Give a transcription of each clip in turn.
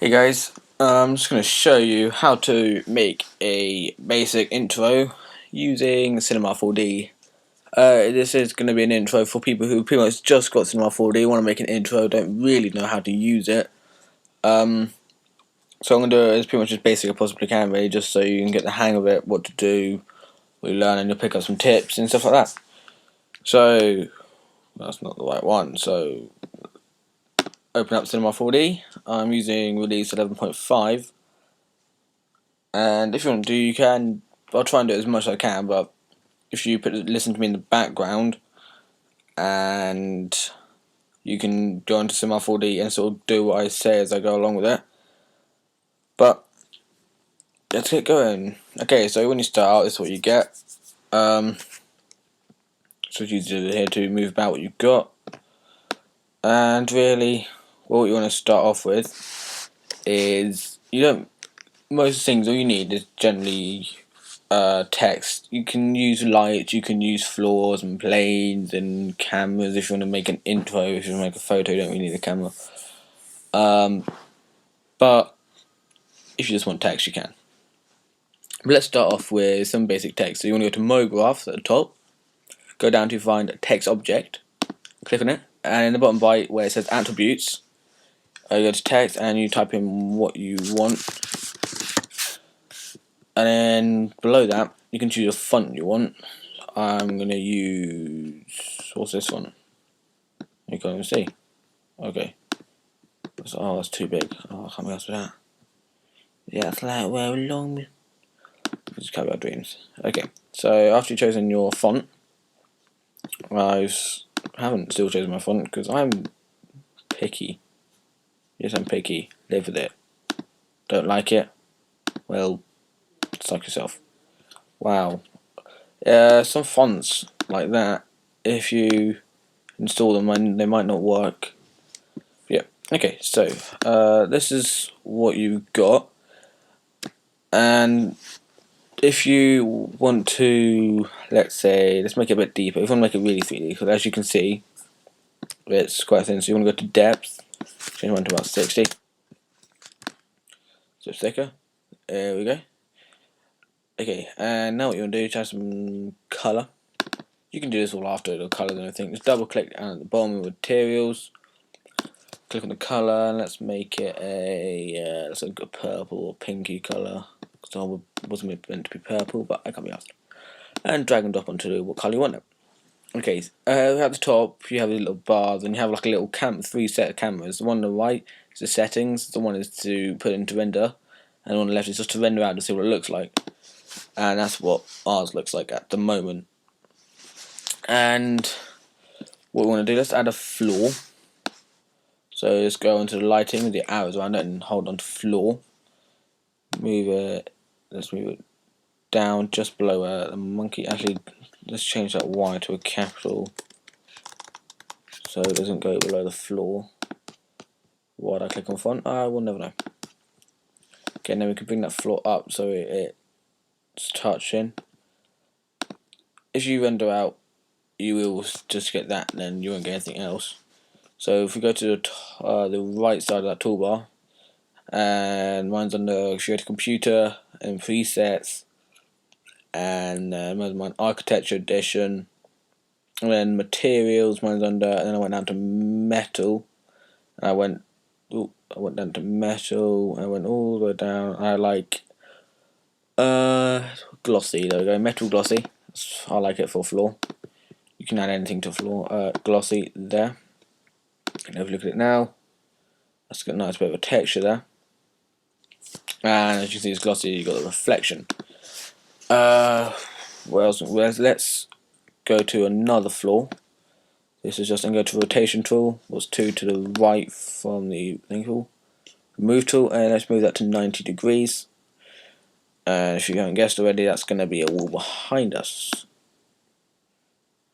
Hey guys, I'm just going to show you how to make a basic intro using Cinema4D. This is going to be an intro for people who pretty much just got Cinema4D, want to make an intro, don't really know how to use it. So I'm going to do it as pretty much as basic as I possibly can, really, just so you can get the hang of it, what to do, what you learn, and you'll pick up some tips and stuff like that. So, that's not the right one, so open up Cinema4D. I'm using release 11.5. And if you want to do, you can. I'll try and do it as much as I can, but if you listen to me in the background, and you can go into Cinema4D and sort of do what I say as I go along with it. But let's get going. Okay, so when you start out, this is what you get. So you do here to move about what you've got, and really, what you want to start off with is most things. All you need is generally text. You can use lights, you can use floors and planes and cameras if you want to make an intro. If you want to make a photo, you don't really need a camera. But if you just want text, you can. But let's start off with some basic text. So you want to go to MoGraphs at the top, go down to find a text object, click on it, and in the bottom right where it says attributes, you go to text and you type in what you want. And then below that, you can choose a font you want. I'm going to use, what's this one? You can't even see. Okay. Oh, that's too big. Oh, I can't be asked with that. Yeah, it's like, well, long. Just carry our dreams. Okay, so after you've chosen your font, I haven't still chosen my font because I'm picky. Yes, I'm picky. Live with it. Don't like it? Well, suck yourself. Wow. Some fonts like that, if you install them, they might not work. Yeah. Okay, so this is what you've got, and if you want to, let's make it a bit deeper. If you want to make it really 3D, because as you can see, it's quite thin. So you want to go to depth, change one to about 60, so it's thicker. There we go. Okay, and now what you want to do is add some colour. You can do this all after the colours and everything. Just double click down at the bottom of materials, click on the colour, and let's make it let's make a purple or pinky colour. Because I wasn't meant to be purple, but I can't be asked. And drag and drop onto what colour you want it. Okay, at the top you have these little bars, and you have like a little three set of cameras. The one on the right is the settings, the one is to put into render, and the one on the left is just to render out to see what it looks like. And that's what ours looks like at the moment. And what we want to do, let's add a floor. So let's go into the lighting with the arrows around it and hold on to floor. Move it, let's move it down just below the monkey. Actually, let's change that Y to a capital so it doesn't go below the floor. Why did I click on font? I will never know. Okay, then we can bring that floor up so it's touching. If you render out, you will just get that, and then you won't get anything else. So if we go to the right side of that toolbar, and mine's under create a computer and presets, and mine's architecture edition, and then materials, mine's under, and then I went down to metal, and I went down to metal, and I went all the way down. I like glossy. There we go, metal glossy. I like it for floor. You can add anything to floor. Glossy there. And have a look at it now. That's got a nice bit of a texture there. And as you can see, it's glossy. You've got the reflection. What else? Let's go to another floor. This is just, and go to rotation tool. What's 2 to the right from the thing tool? Move tool, and let's move that to 90 degrees. And if you haven't guessed already, that's going to be a wall behind us.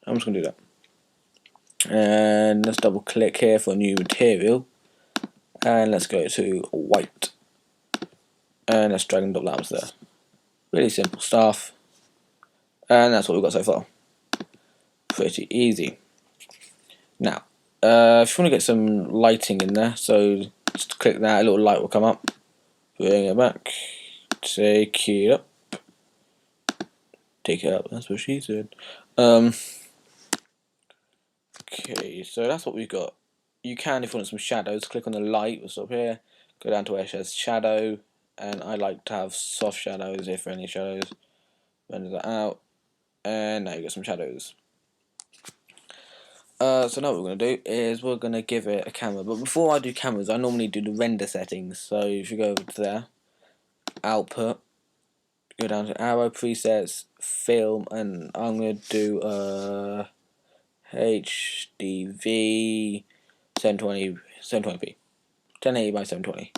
I'm just going to do that. And let's double click here for a new material, and let's go to white, and let's drag and drop that onto there. Really simple stuff, and that's what we've got so far. Pretty easy. Now if you want to get some lighting in there, so Just click that, a little light will come up. Bring it back. Take it up. Take it up, that's what she said. Okay, so that's what we've got. You can, if you want some shadows, click on the light, what's up here, go down to where it says shadow, and I like to have soft shadows, if any shadows. Render that out, and now you got some shadows. So now what we're going to do is we're going to give it a camera, but before I do cameras, I normally do the render settings. So if you go over to there, output, go down to arrow, presets, film, and I'm going to do HDV 720p, 1080 by 720,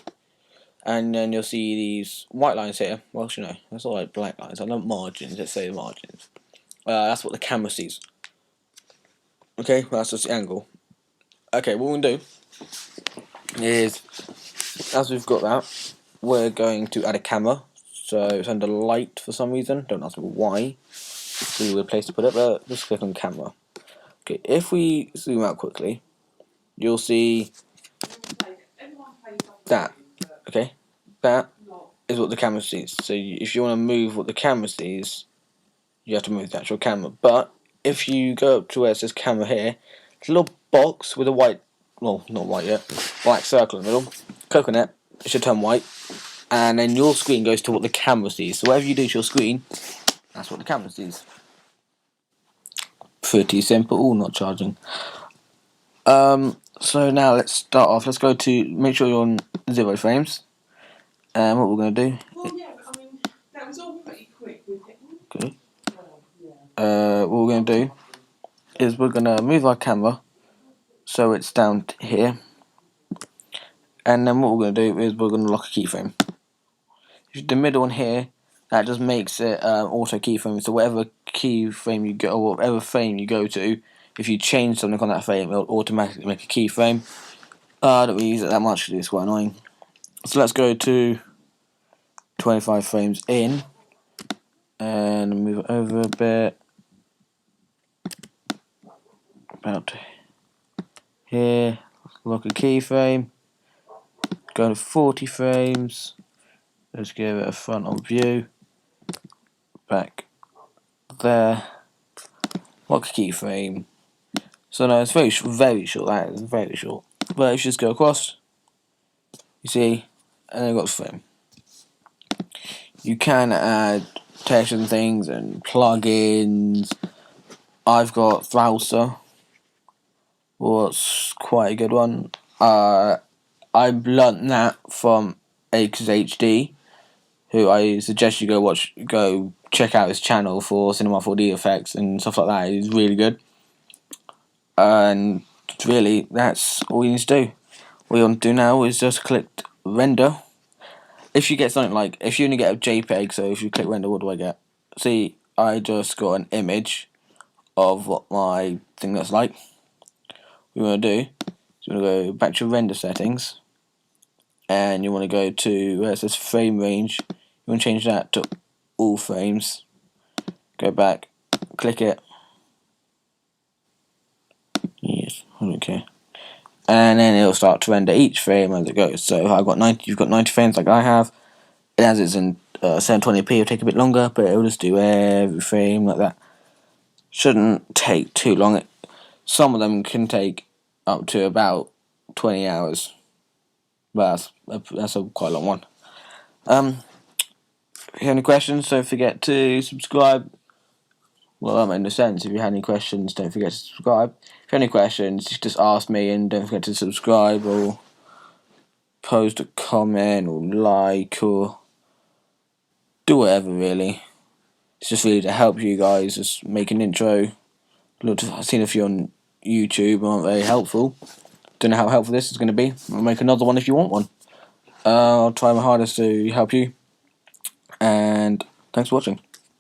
and then you'll see these white lines here. Well, actually no, that's all like black lines. I love margins. Let's say margins. That's what the camera sees. Okay, well, that's just the angle. Okay, what we're gonna do is, as we've got that, we're going to add a camera. So it's under light for some reason. Don't ask me why. It's a really weird place to put it, but just click on camera. Okay, if we zoom out quickly, you'll see that. Okay, that is what the camera sees. So if you want to move what the camera sees, you have to move the actual camera. But if you go up to where it says camera here, it's a little box with a white, well, not white yet, black circle in the middle. Click on it, it should turn white, and then your screen goes to what the camera sees. So whatever you do to your screen, that's what the camera sees. Pretty simple. Oh, not charging. So now let's start off. Let's go to, make sure you're on 0 frames. And what we're going to do. Well, yeah, but I mean, that was all pretty quick with it. Okay. What we're going to do is we're going to move our camera so it's down here. And then what we're going to do is we're going to lock a keyframe. The middle one here, that just makes it auto keyframe. So whatever keyframe you go, or whatever frame you go to, if you change something on that frame, it'll automatically make a keyframe. I don't really use it that much because it's quite annoying. So let's go to 25 frames in and move it over a bit. About here, lock a keyframe. Go to 40 frames. Let's give it a front on view. Back there. Lock a keyframe. So now it's very short. That is very short. But if you just go across, you see, and then you've got the frame. You can add textures and things and plugins. I've got Throwser, what's quite a good one. I've learnt that from HD, who I suggest you go check out his channel for Cinema4D effects and stuff like that. He's really good. And really, that's all you need to do. What you want to do now is just click render. If you get something like, if you only get a JPEG, so if you click render, what do I get? See, I just got an image of what my thing looks like. What you want to do is you want to go back to render settings, and you want to go to where it says frame range. You want to change that to all frames. Go back, click it. Yes, okay. And then it'll start to render each frame as it goes. So if I've got 90, you've got 90 frames like I have. It has it's in 720p. It'll take a bit longer, but it'll just do every frame like that. Shouldn't take too long. Some of them can take up to about 20 hours. But that's a quite long one. If you have any questions, don't forget to subscribe. Well, that made no sense. If you had any questions, don't forget to subscribe. If you have any questions, just ask me, and don't forget to subscribe or post a comment or like or do whatever, really. It's just really to help you guys, just make an intro. I've seen a few on YouTube, aren't very helpful. Don't know how helpful this is going to be. I'll make another one if you want one. I'll try my hardest to help you. And thanks for watching.